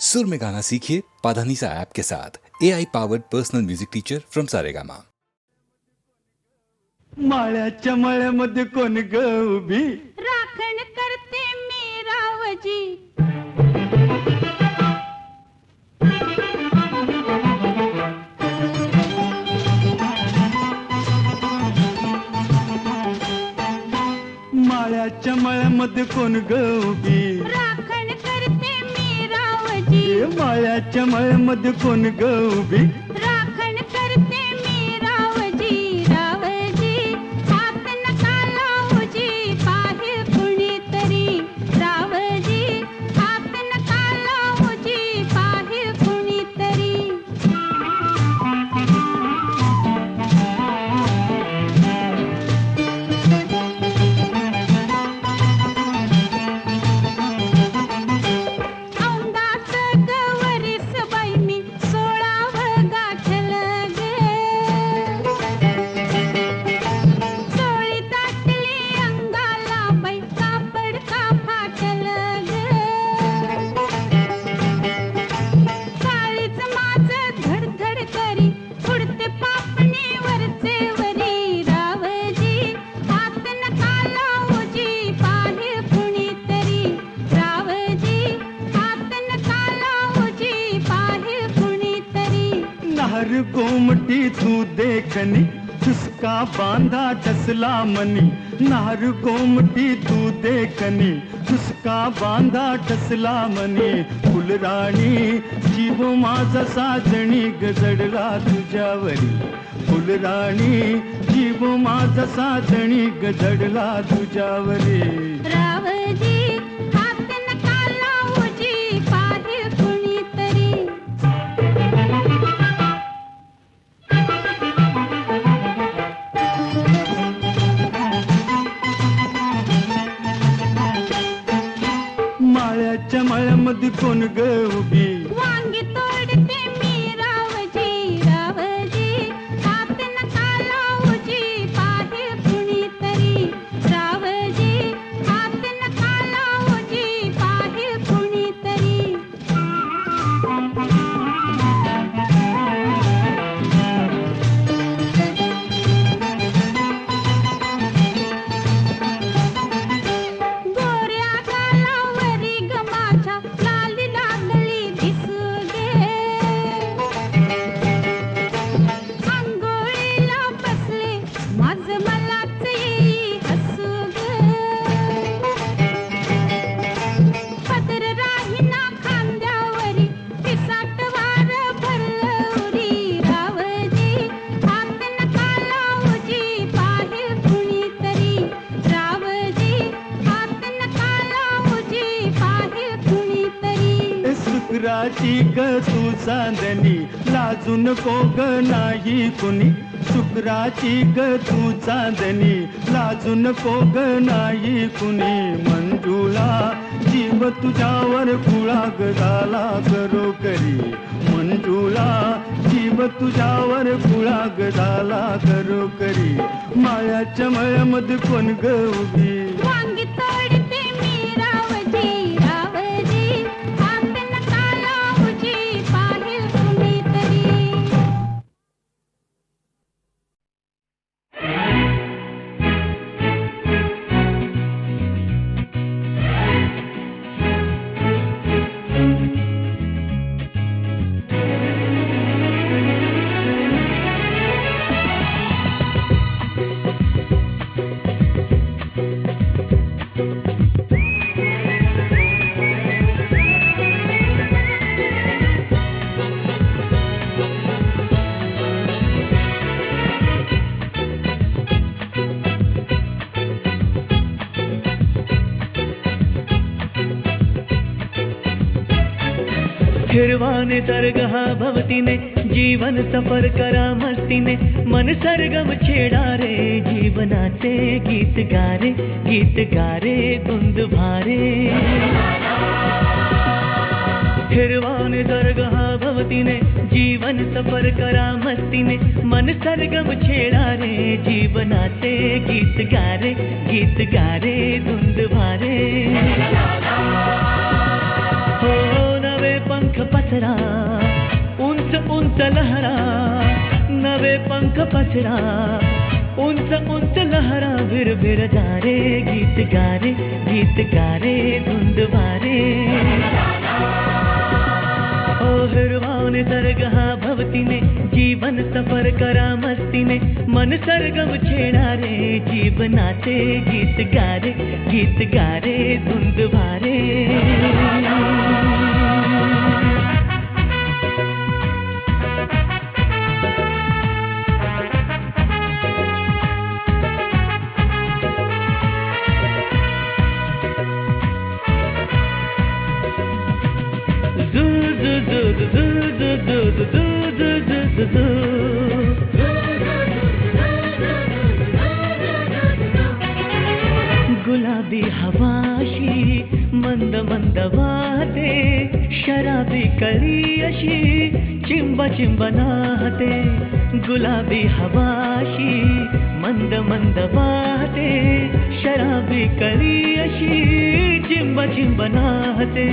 सुर में गाना सीखिए पाधानीसा ऐप के साथ। AI powered personal music teacher from Saregama. माळ्याच्या मळ्यामध्ये कोण ग उभी राखण करते मी रावजी. माळ्याच्या मळ्यामध्ये कोण ग उभी राखण करते मी रावजी. माळ्याच्या मळ्यामध्ये कोण ग उभी राखण करते मी रावजी. रावजी हात नका लावूजी पाहे कुणीतरी. रावजी हात नका लावूजी पाहे कुणीतरी. औंदाच गवरीस बाई मी 16व गाठल गे. चोळी दाटली अंगाला बाई कापड का फाटल ग. काळीच माझं धडधड करी उडते पापणी वरचे वरी. रावजी हात नका लावूजी पाहे कुणीतरी. रावजी हात नका लावूजी पाहे कुणीतरी. नार गोमटी तू देखनी चुसका बांधा टसला मनी. नार गोमटी तू देखनी चुसका बांधा टसला मनी. फुलराणी जीव माझा साजणी गजडला तुझ्यावरी. फुलराणी जीव माझा साजणी गजडला तुझ्यावरी. रावजी हात नका लावूजी पाहे कुणीतरी. माळ्याच्या मळ्यामध्ये कोण ग उभी वांगी तोडते मी रावजी. रावजी हात नका लावूजी पाहे कुणीतरी. रावजी हात नका लावूजी पाहे कुणीतरी. गोऱ्या गालावरी ग माझ्या लाली लागली दिसू गे. अंघोळीला बसले माझं मलाच येई हसू ग. पदर राहीना खांद्यावरी पिसाट वार भरलं उरी. रावजी हात नका लावूजी पाहे कुणीतरी. रावजी हात नका लावूजी पाहे कुणीतरी. शुक्राची ग तू चांदणी लाजू नको ग नाही कुणी. शुक्राची ग तू चांदणी लाजू नको ग नाही कुणी. मंजुळा जीव तुझ्यावर कुळा ग झाला करो करी. मंजुळा जीव तुझ्यावर कुळा ग झाला करो करी. माळ्याच्या मळ्यामध्ये कोण ग उभी वांगी तोडते मी रावजी. रावजी हात नका लावूजी पाहे कुणीतरी. फिरवाने दरगहा भवतीने जीवन सफर करा मस्तीने. मन सरगम छेडा रे जीवनाचे गीत गारे. गीत गारे धुंद भारे. फिरवाने दरगहा भवतीने जीवन सफर करा मस्तीने. मन सरगम छेडा रे जीवनाचे गीत गारे. गीत गारे धुंद भारे. हो नवे पंख पंख पसरा, उंच उंच लहरा, नवे पंख पसरा, उंच उंच लहरा, भिर भिर जा रे, गीत गा रे, गीत गा रे, धुंद वारे. ओ हिरवा निसर्ग हा भवतीने, जीवन सफर करा मस्तीने, मन सरगम छेडा रे, जीवनाचे गीत गा रे, गीत गा रे, धुंद वारे. गुलाबी हवाशी मंद मंद वाहते, शराबी कळी अशी चिंब चिंब नाहते. गुलाबी हवाशी मंद मंद वाहते, शराबी कळी अशी चिंब चिंब नाहते.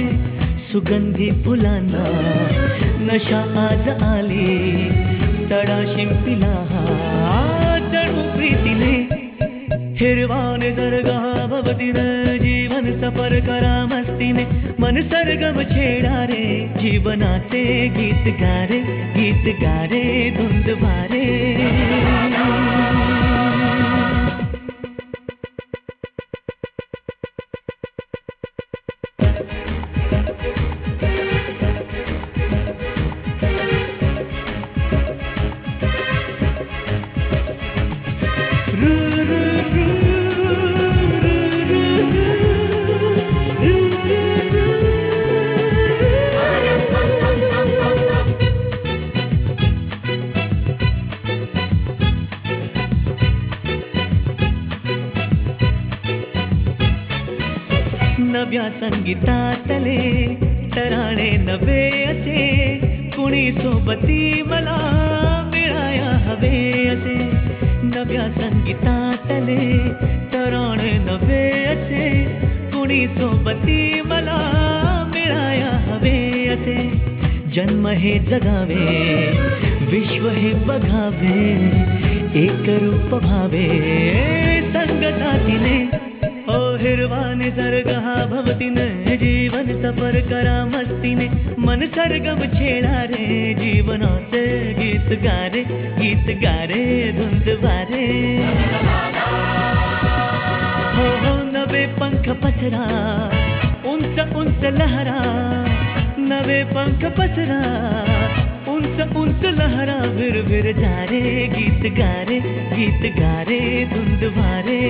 सुगंधी फुलांना नशा आज आली, तडा शिंपिला जणू प्रीतीने. हिरवा निसर्ग हा भवतीने, जीवन सफर करा मस्तीने, मन सरगम छेडा रे, जीवनाचे गीत गा रे, गीत गा रे, धुंद वारे. नव्या संगीतातले तराणे नवे असे, कुणी सोबती मला मिळाया हवे असे. नव्या संगीतातले तराणे नवे असे, कुणी सोबती मला मिळाया हवे असे. जन्म हे जगावे, विश्व हे बघावे, एक रूप भावे संगतातीने. ओ हिरवा निसर्ग हा भवतीने, जीवन सफर करा मस्तीने, मन सरगम छेडा रे, जीवनाचे गीत गा रे, गीत गा रे, धुंद वारे. हो हो नवे पंख पसरा, उंच उंच लहरा, नवे पंख पसरा, उंच उंच लहरा, भिर भिर जा रे, गीत गा रे, गीत गा रे, धुंद वारे.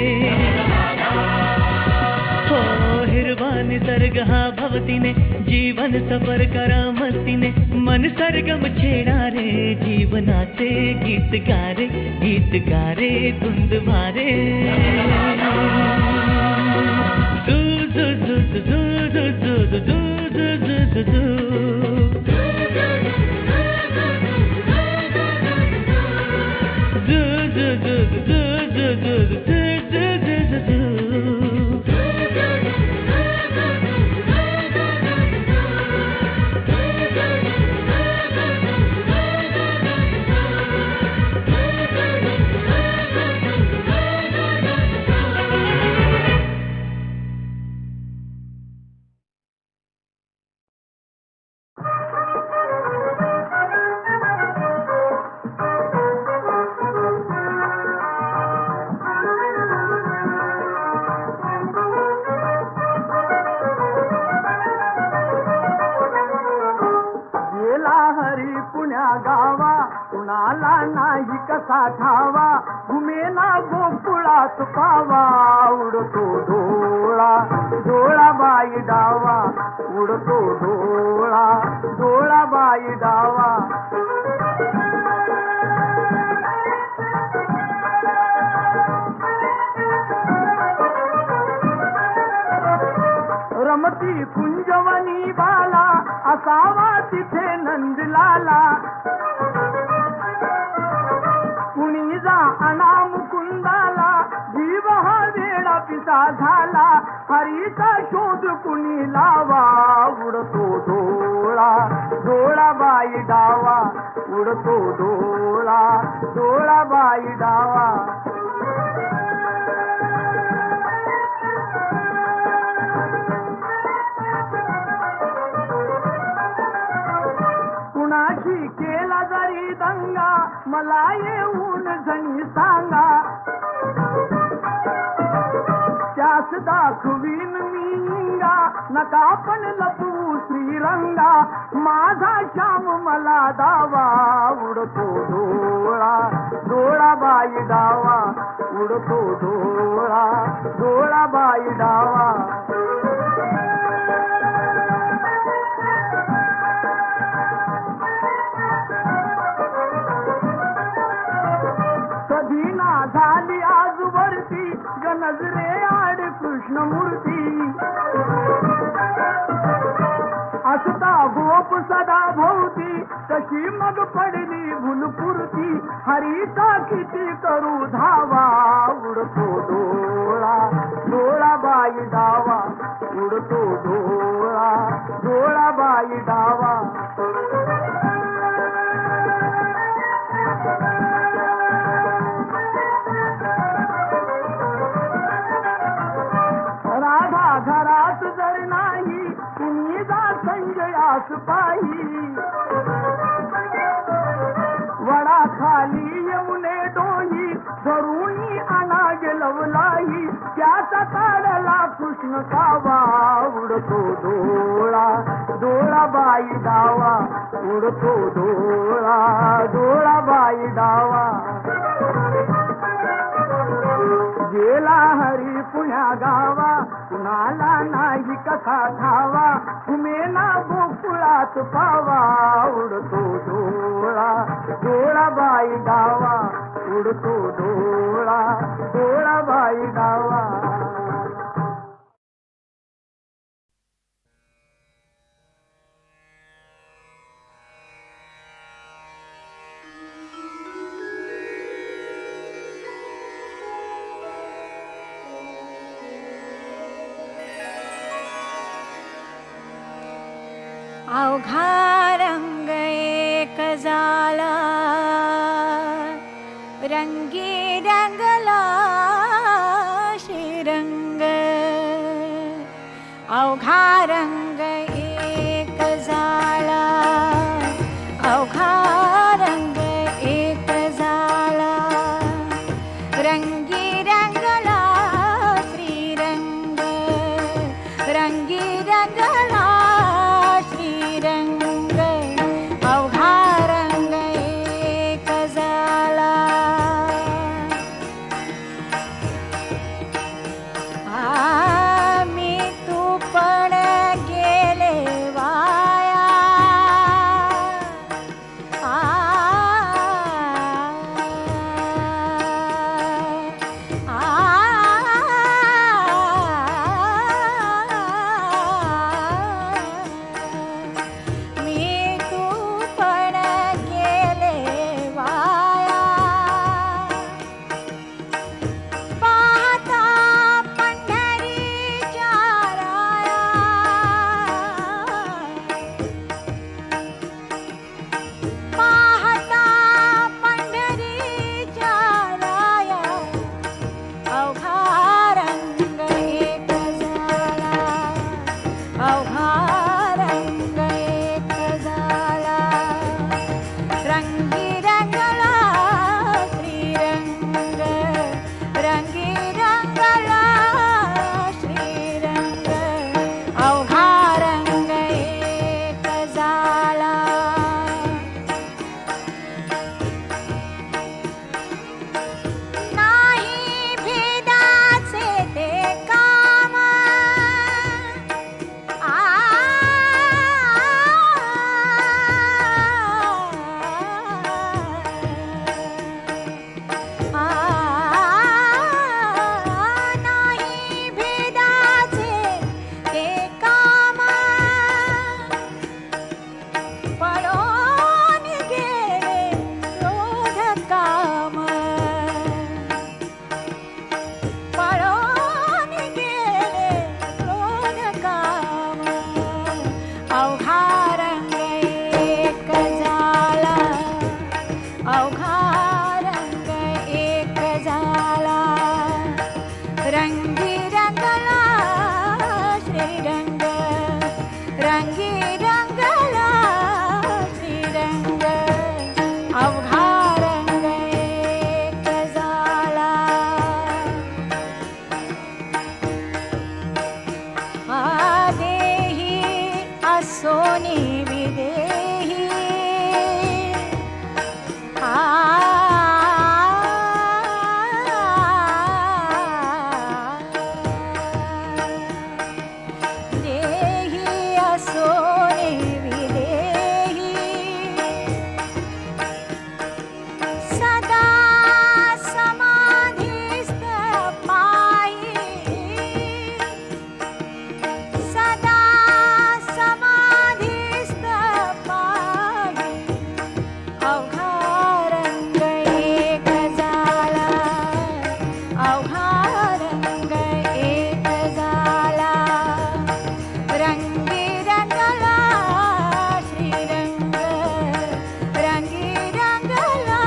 हो हिरवा निसर्ग हा भवतीने, जीवन सफर करा मस्तीने, मन सरगम छेडा रे, जीवनाचे गीत गा रे, गीत गा रे, धुंद वारे. झू झू झू झू झू झू झू झू झू झू. कुणाला नाही कसा ठावा, घुमेला गोकुळात पावा, उडतो डोळा डोळा बाई डावा, उडतो डोळा डोळा बाई डावा. रमती कुंजवनी बाला, असावा तिथे नंदलाला. कुणी जा अना मुकुंदाला, जीव हा वेळा पिता झाला, हरीचा शोध कुणी लावा, उडतो डोळा बाई डावा उडतो डोळा डोळा बाई डावा कुणाशी केला जरी दंगा मला येऊन झणी सांगा त्यास दाखवीन मी इंगा नका पण लपवू श्रीरंगा माझा श्याम मला दावा उडतो डोळा डोळा बाई डावा उडतो डोळा डोळा बाई डावा कधी ना झाली आजवरती गणजरे आड कृष्णमूर्ती असता गोप सदा भोवती कशी मग पडली भुलपुरती हरीचा किती करू धावा उडतो डोळा डोळा बाई डावा उडतो डोळा डोळा बाई डावा राधा घरात जर नाही तुम्ही जा संजयास पाही वडा खाली येऊने डोही धरुणी आणा गेलवलाही त्याचा काढला कृष्ण कावा उडतो डोळा डोळा बाई डावा उडतो डोळा डोळा बाई डावा गेला हरी पुण्या गावा कुणाला नाही कसा ठावा कुमेना गोकुळात पावा उडतो डोळा डोळा बाई डावा उडतो डोळा डोळा बाई डावा अवघा रंग एक झाला रंगी रंगला श्रीरंग अवघा रंग एक झाला अवघा रंग एक झाला रंगी रंगला श्रीरंग रंगी रंगला श्रीरंग विदेही देही असोने विदेही सदा समाधिस्थ पायी सदा समाधिस्थ पायी अवघा रंग एक झाला अवघा रंग एक झाला रंगी रंगला श्रीरंग रंगी रंगला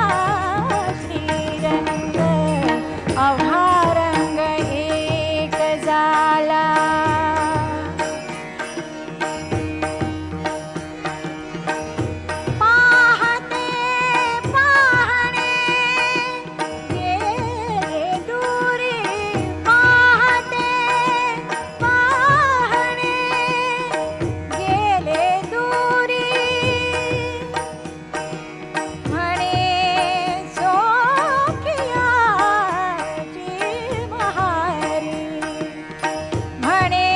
श्रीरंग अवघा रंग एक झाला पाहते पाहणे गेले दूरी पाहते पाहणे गेले दूरी म्हणे चोखियाची बहारी म्हणे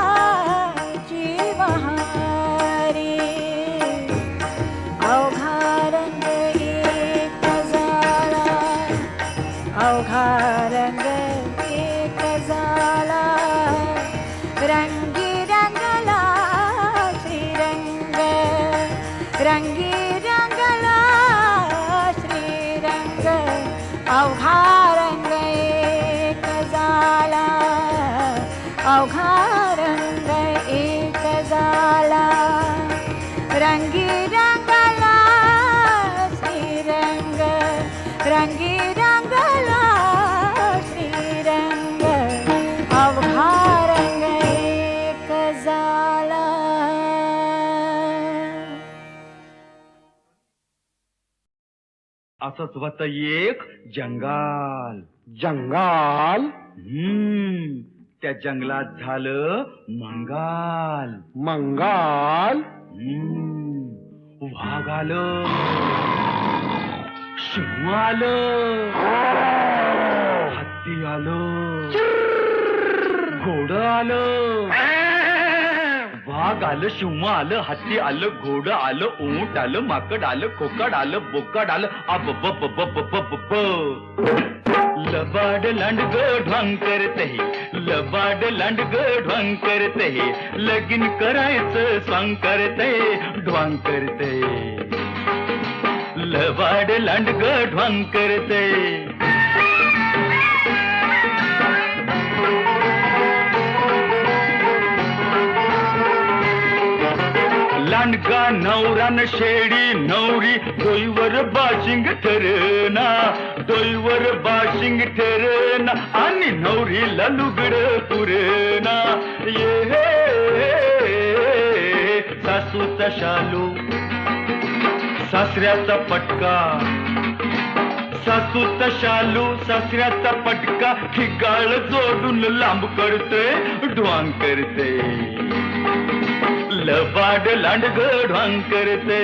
चोखियाची बहारी अवघा रंग एक झाला अवघा रंग एक झाला रंगी रंगला श्रीरंग रंगी रंगला श्रीरंग अवघा रंग एक झाला अवघा रंग एक झाला रंगी रंगला श्रीरंग रंगी रंगला श्रीरंग अवघा रंग एक झाला असंच होत एक जंगाल जंगाल त्या जंगलात झालं मंगाल मंगाल वाघ आलं सिंह आलं हत्ती आलं घोडं आलं वाघ आलं सिंह आलं हत्ती आलं घोडं आलं ऊंट आलं माकड आलं खोकड आलं बोकड आलं अब लबाड लंडग ढोंग करते लबाड लंडग ढोंग करते लगीन करायचं सांग करते ढोंग करते लबाड लंडग ढोंग करते लांडगा नवरान शेडी नवरी डोईवर बाशिंग ठरना डोईवर बाशिंग ठरना आणि नवरीला लुगड पुरेना ये सासूचा शालू सासऱ्याचा पटका सासूचा शालू सासऱ्याचा पटका ठिकाळ जोडून लांब करते ढोंग करते लबाड लांडग ढोंग करते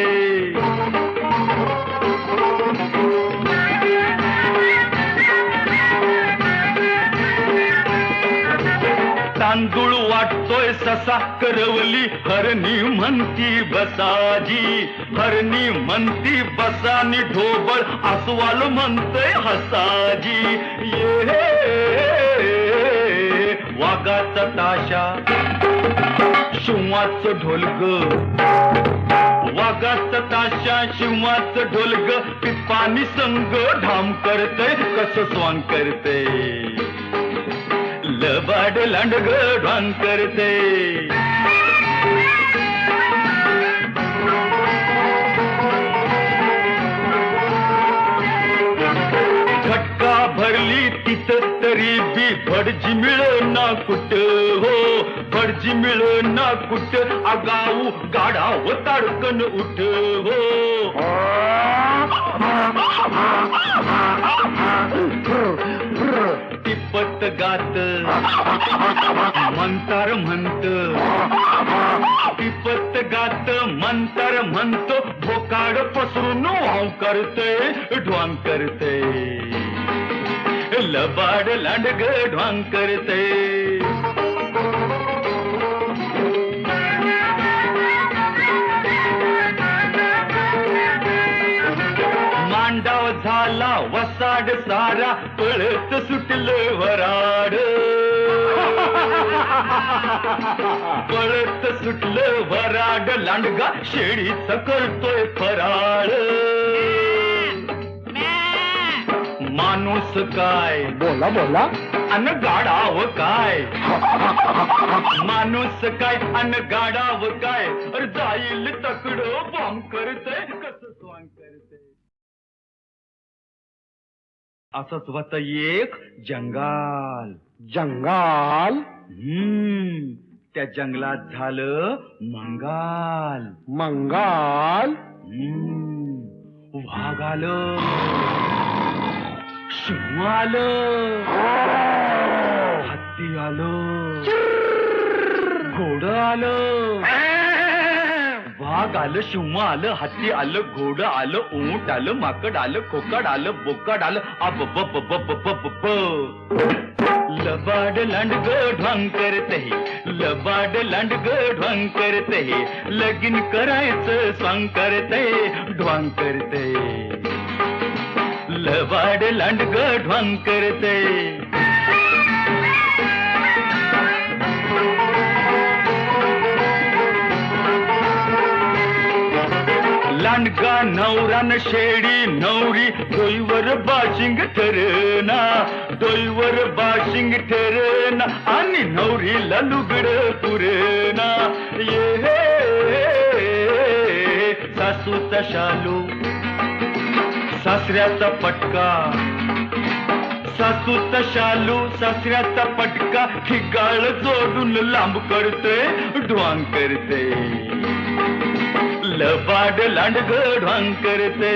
तांदूळ वाटतोय ससा करवली हरणी म्हणती बसाजी हरणी म्हणती बसानी ढोबळ अस्वाल म्हणतोय हसाजी ये वाघाचा ताशा शिवाचं ढोलग वाघाचं ताशा शिवाचं ढोलग पिपानी संग ढाम करतय कसं स्वांग करते लबाड लांडग ढोंग करते खटका भरली तिथं तरी बी भडजी मिळना कुठ हो भडजी मिळना कुठ आगाऊ गाढाव ताडकन उठ हो टिपत गात मंतार म्हणत टिपत गात मंतर म्हणतो भोकाड पसरून वाव करते ढोंग करते लबाड लांडग ढोंग करते मांडाव झाला वसाड सारा पळत सुटलं वराड पळत सुटलं वराड लांडगा शेळीच करतोय फराळ माणूस काय बोला बोला अन गाडाव काय माणूस काय अन गाडाव काय अरे जाईल तकडं बॉम्ब करते कसं स्वांग करते असंच होत एक जंगाल जंगाल त्या जंगलात झालं मंगाल मंगाल वाघ आलं सिंह आलं हत्ती आलं घोडं आलं वाघ आलं सिंह आलं हत्ती आलं घोडं आलं ऊंट आलं माकड आलं खोकड आलं बोकड आलं अब बप बप बप बप लबाड लांडग ढोंग करते लबाड लांडग ढोंग करते लगीन करायचं स्वांग करते ढोंग करते लबाड लांडग ढोंग करते लांडगा नवरान शेडी नवरी डोईवर बाशिंग ठरना डोईवर बाशिंग ठरना आणि नवरीला लुगड पुरेना ये सासूचा शालू सासऱ्याचा पटका सासूचा शालू सासऱ्याचा पटका ठिकाळ जोडून लांब करते ढोंग करते लबाड लांडग ढोंग करते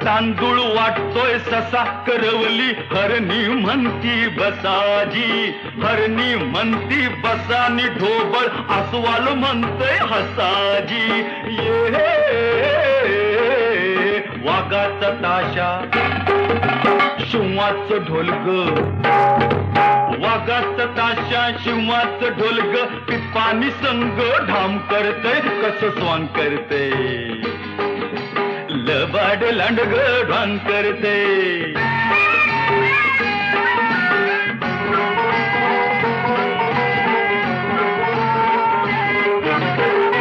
तांदूळ वाटतोय ससा करवली हरणी म्हणती बसाजी हरणी म्हणती बसानी ढोबळ अस्वाल म्हणतोय हसाजी ये वाघाचा ताशा शिवाचं ढोलग वाघाचं ताशा शिवाचं ढोलग पिपानी संग ढाम करते कसं स्वांग करते लबाड लांडग ढोंग करते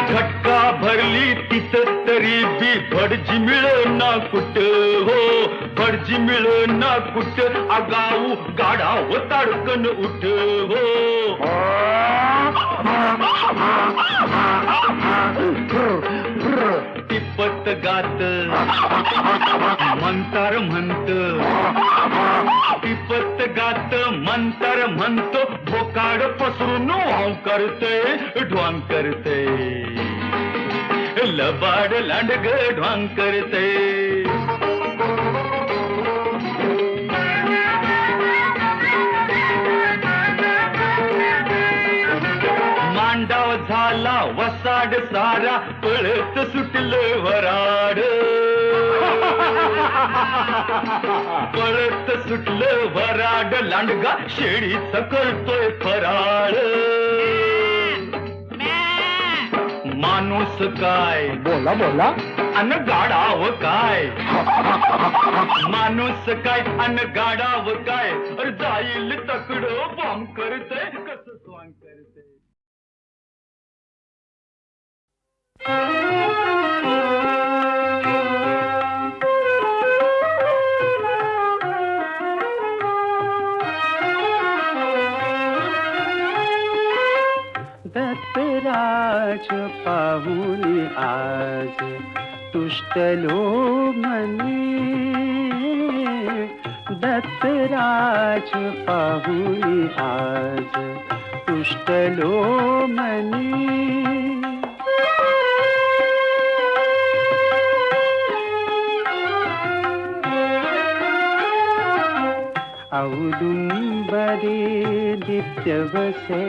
घटका भरली तिथं तरी बी भडजी मिळना कुठ हो भडजी मिळना कुठ आगाऊ गाडाव ताडकन उठ हो टिपत गात मंतर म्हणत टिपत गात मंतर म्हणतो भोकाड पसरून वाव करते ढोंग करते लबाड लांडग ढोंग करते मांडाव झाला वसाड सारा पळत सुटलं वराड पळत सुटलं वराड लांडगा शेळीच करतोय फराळ माणूस काय बोला बोला अन गाडाव काय माणूस काय अन गाडाव काय अरे जाईल तकडं बॉम्ब करते कसं स्वांग करते दत्तराज पाहुनी आज तुष्टलो मनी दत्तराज पाहुनी आज तुष्टलो मनी औदुंबरी नित्य बसे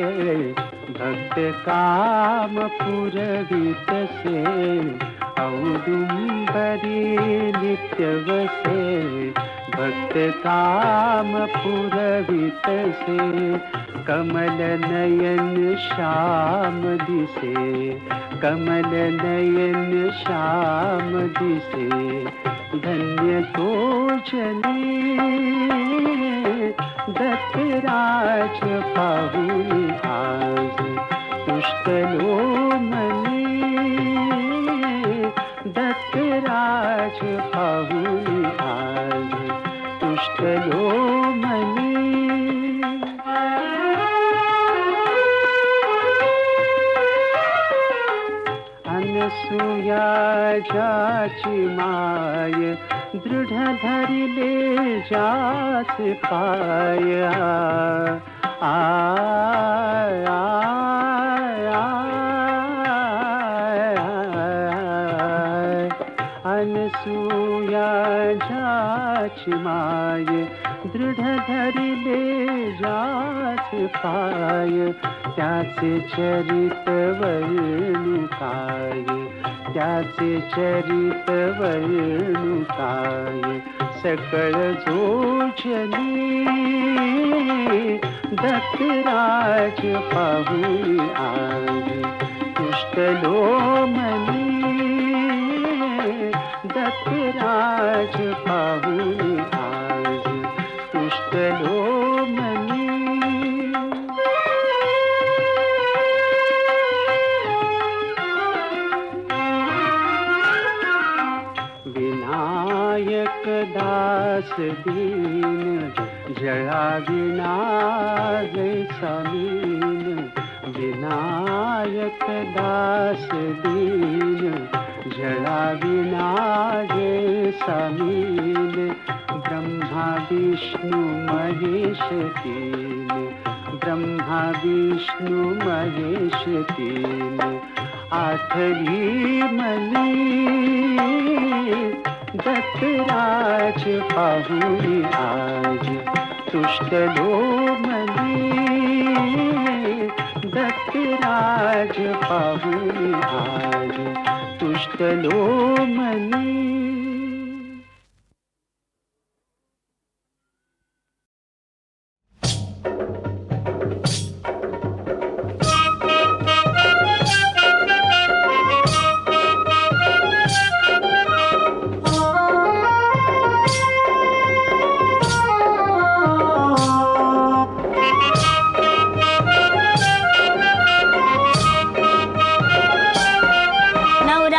भक्त काम पुरवितसे औदुंबरी नित्य बसे भक्त काम पुरवितसे कमल नयन श्याम दिसे कमल नयन श्याम दिसे धन्य तो जनी दत्तराज पाहुनी आज तुष्टलो मनी दत्तराज पाहुनी आज तुष्टलो मनी अनसूया जाची माय दृढ धरिले जास पाय अनसूया जाची माय दृढ धरिले जास पाय त्याचे चरित वर्णू काय त्याचे चरित वर्णू काय सकळ जोजनी दत्तराज पाहुनी आज तुष्टलो मनी दत्तराज पाहुनी आज तुष्टलो मनी विनायक दास दीन जळा विना जैसा मीन विनायक दास दीन जळा विना जैसा मीन ब्रह्मा विष्णु महेश तीन ब्रह्मा विष्णु महेश तीन आठरी मनी दत्तराज पाहुनी आज तुष्टलो मनी दत्तराज पाहुनी आज तुष्टलो मनी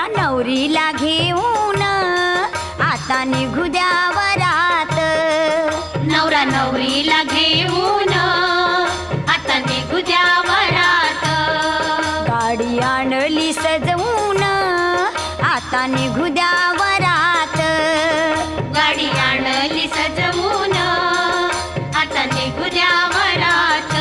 नवरीला घेऊन आता निघू द्या वरात नवरा नवरीला घेऊन आता निघू द्या वरात गाडी आणली सजवून आता निघू द्या वरात गाडी आणली सजवून आता निघू द्या वरात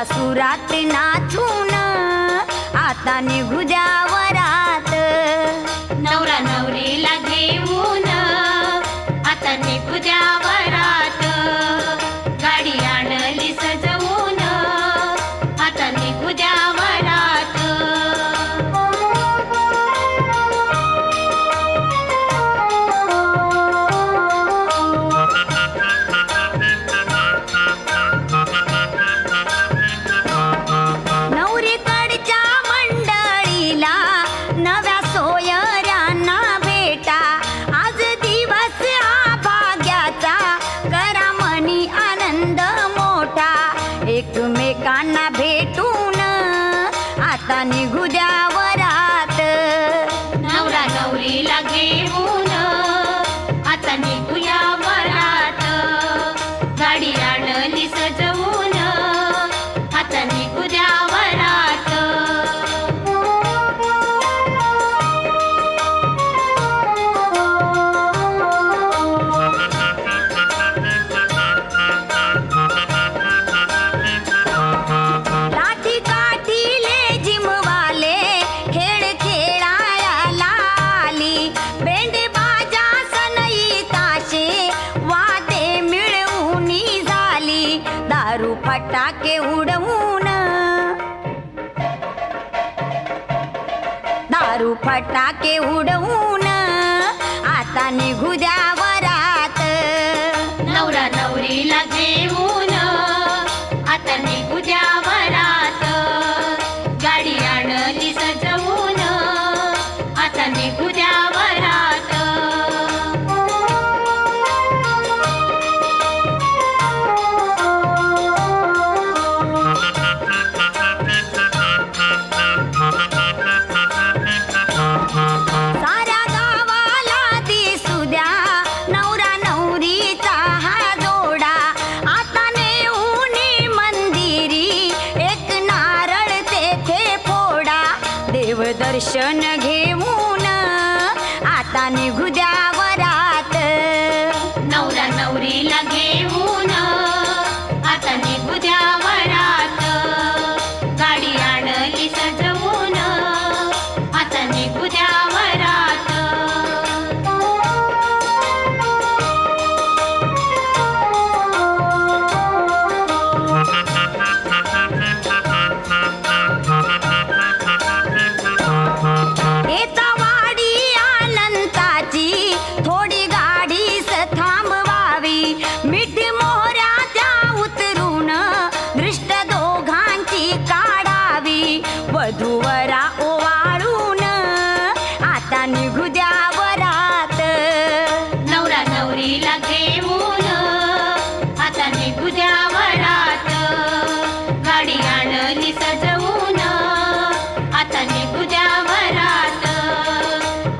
सुरात नाचून आता निघू द्या वरात नवरा नवरीला घेऊन आता निघू द्या वरात गाडी आणली सजवून आता निघू द्या वरात एकमेकांना भेटून आता निघू द्या वरात नवरा नवरीला घेऊन आता निघूया वरात गाडी आणली सजवून आता निघू द्या उडवून, दारू फटाके उडवून आता निघू द्या वरात. नवरा नवरीला घेऊन आता निघू द्या वरात. गाडी आणली सजवून आता निघू द्या वरात. साऱ्या गावाला दिसू द्या नवरा नवरीचा हा जोडा. आता नेऊनी मंदिरी एक नारळ तेथे फोडा. देवदर्शन घेऊन आता निघू द्या वरात. नवरा नवरीला घेऊन आता निघू द्या वरात. गाडी आणली सजवून आता निघू द्या वरात. येता वाडी अनंताची थोडी गाडीस थांबवावी. मीठ मोहऱ्या त्या उतरून दृष्ट दोघांची काढावी. वधूवरा ओवाळून आता निघू द्या वरात. नवरा नवरीला घेऊन आता निघू द्या वरात. गाडी आणली सजवून आता निघू द्या वरात.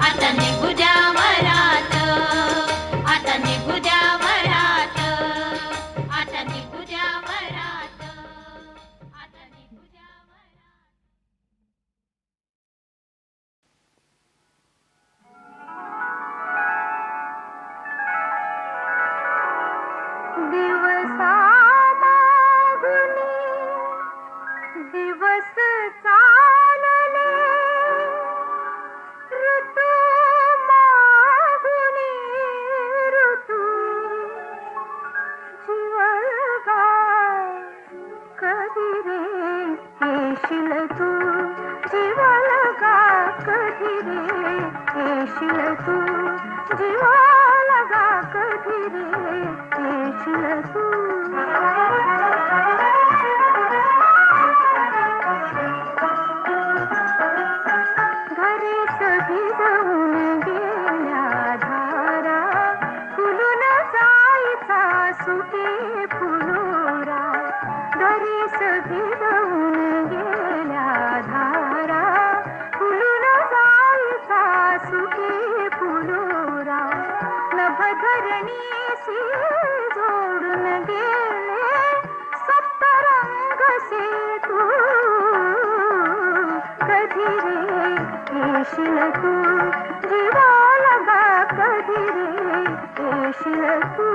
आता निघू द्या वरात. आता निघू द्या वरात. आता निघू द्या वरात. आता निघू द्या वरात. दिवसा मागुनी दिवस चालले, ऋतू मागुनी ऋतू. जीवगा कधी रे येशील तू. जीवलगा कधी रे येशील तू. जीवलगा कधी रे येशील तू. घरी सभी जाऊन गेल्या धारा, फुलून जायचा सुके फुलोरा. घरी सभी जाऊन गेल्या धारा, फुलून जायचा सुके फुलोरा. नभधरणीशी जोडून गेले सप्तरंग से तू. कधी रे येशील तू. जीवालगा कधी रे येशील तू.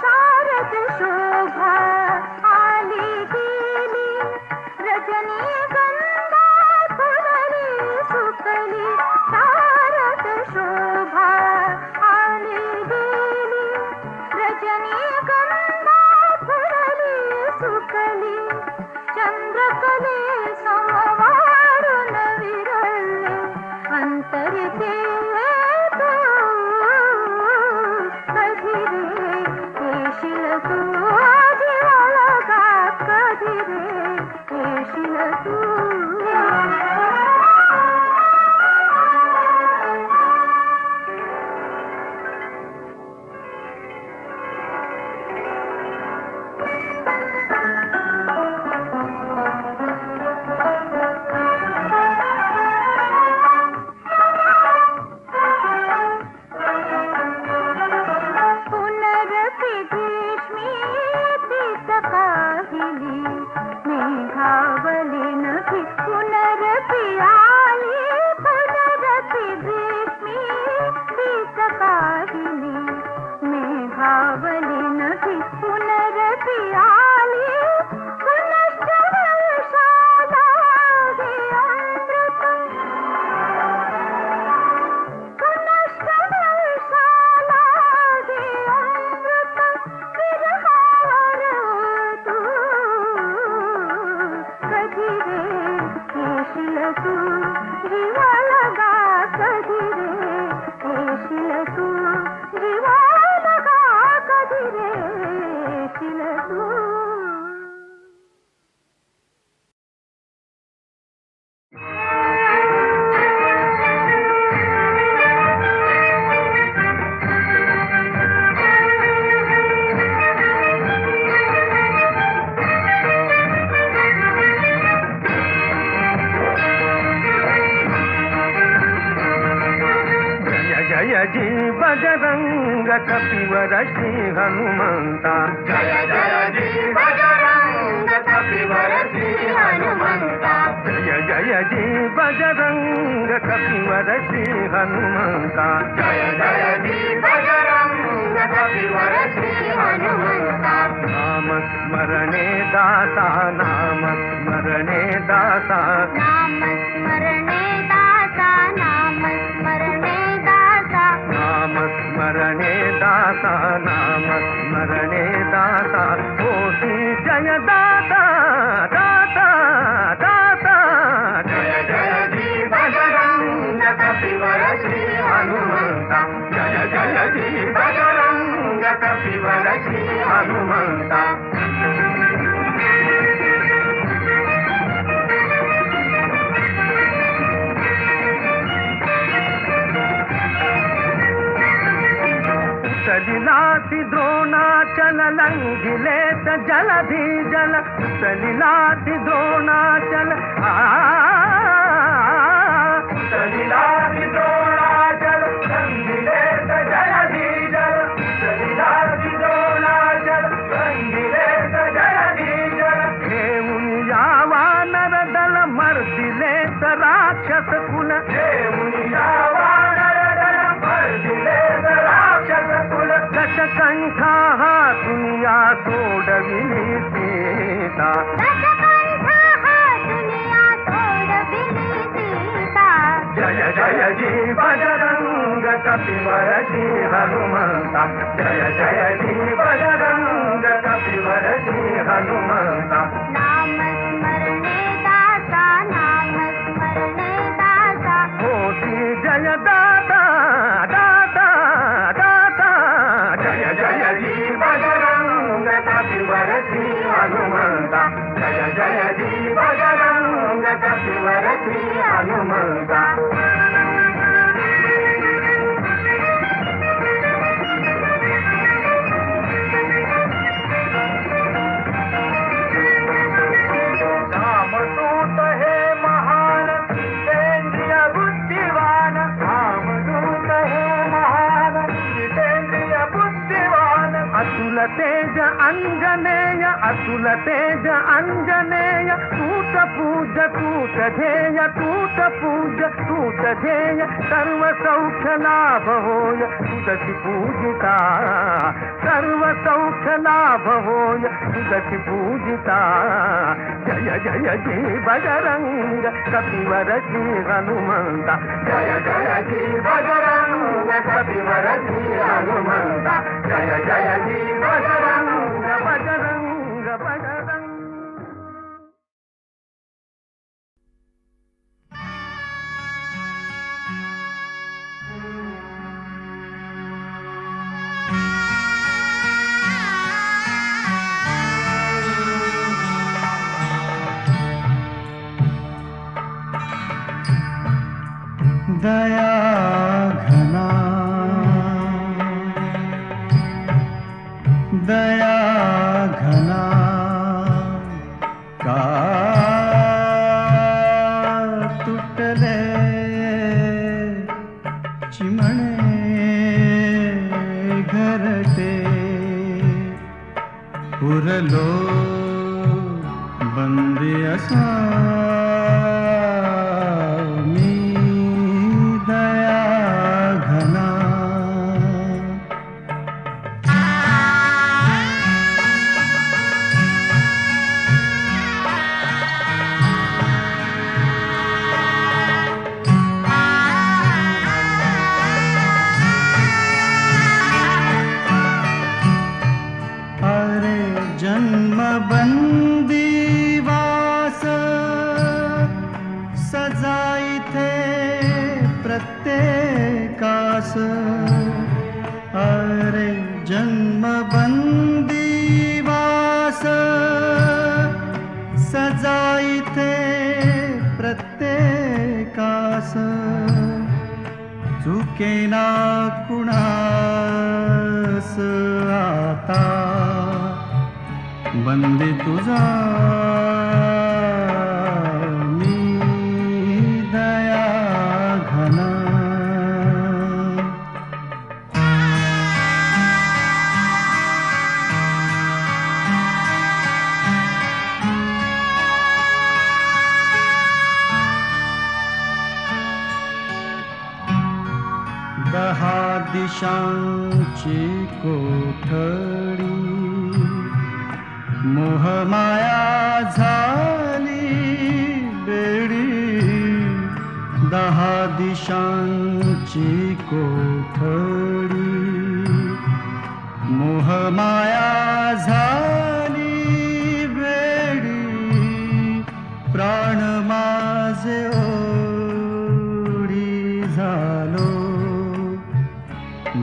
शारद शोभा आली गेली, रजनीगंधा फुलली सुकली. शारद शोभा आली गेली, रजनीगंधा फुलली सुकली. चंद्रकले समवारून विरळले अंतरते तू. कधी रे येशील तू. जीवालगा कधी रे येशील तू. जय जी बजरंग कपिवर श्री हनुमंता जय जय जी बजरंग कपिवर श्री हनुमंता जय जय जी बजरंग कपिवर श्री हनुमंता जय जय जी बजरंग कपिवर श्री हनुमंता नाम स्मरणे दाता नाम स्मरणे दाता नाम स्मरणे दाता नाम स्मरणे दाता नाम स्मरणे दाता नाम स्मरणे दाता होती जय दाता दाता दाता जय जय जी बजरंग कपिवर श्री हनुमंता जय जय जी बजरंग कपिवर श्री हनुमंता सलिलाति द्रोणाचल लंघिले स जलधि जल सलिलाति द्रोणाचल सलिलाति द्रोणाचल लंघिले स जलधि जल सलिलाति द्रोणाचल लंघिले स जलधि जल घेऊन यावा नरदल मर्दिले स राक्षस कुल घेऊन यावा नरदल मर्दिले स राक्षस कुल दशकंठा हा दुनिया सोडविली सीता दशकंठा हा दुनिया सोडविली सीता जय जय जी बजरंग कपिवर श्री हनुमंता जय जय जी बजरंग कपिवर श्री हनुमंता नाम स्मरणे दाता नाम स्मरणे दाता होती जय दाता दाता दाता जय जय जी बजरंग कपिवर श्री हनुमंता जय जय जी बजरंग कपिवर श्री हनुमंता रामदूत हे महान जितेंद्रिय बुद्धिवान रामदूत हे महान जितेंद्रिय बुद्धिवान अतुल तेज अंजनेय अतुल तेज अंजनेय तूत पूज तूत ध्येय तूत पूज तूत ध्येय सर्व सौख्य लाभ होय तुझसी पूजिता सर्व सौख्य लाभ होय तुझसी पूजिता जय जय जी बजरंग कपिवर श्री हनुमंता जय जय जी बजरंग कपिवर श्री हनुमंता जय जय जी बजरंग बजरंग बजरंग दया घना दया घना का तुटले चिमणे घरटे पुरलो बंदी असा अरे जन्म बंदीवास सजाइथे प्रत्येकास चुकेना कुणास आता बंदी तुझा 10 दिशांची कोठडी मोहमाया झाली बेडी 10 दिशांची कोठडी मोहमाया झाली बेडी प्राण माझे ओढी झालो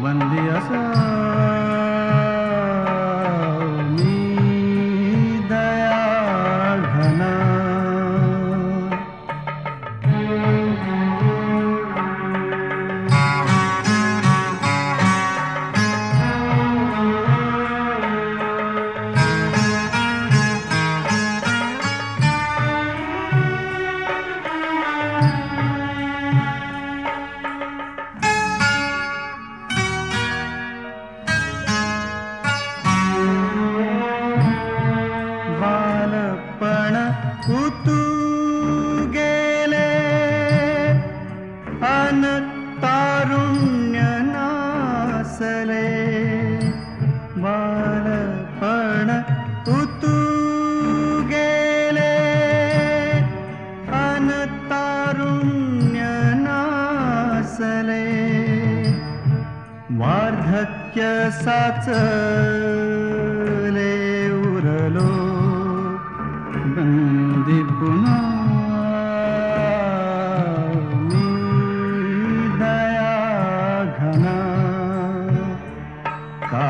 बंदी असा मी दया घना बालपण उतू गेले अन तारुण्य नासले बालपण उतू गेले अन तारुण्य नासले वार्धक्य साचले उरलो बंदी पुन्हा मी दया घना का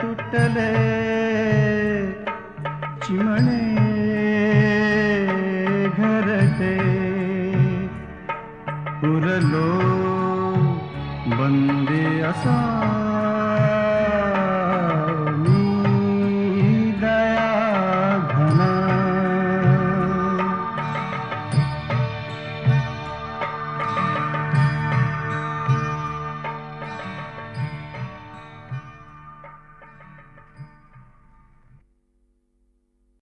तुटले चिमणे घरटे उरलो बंदी असा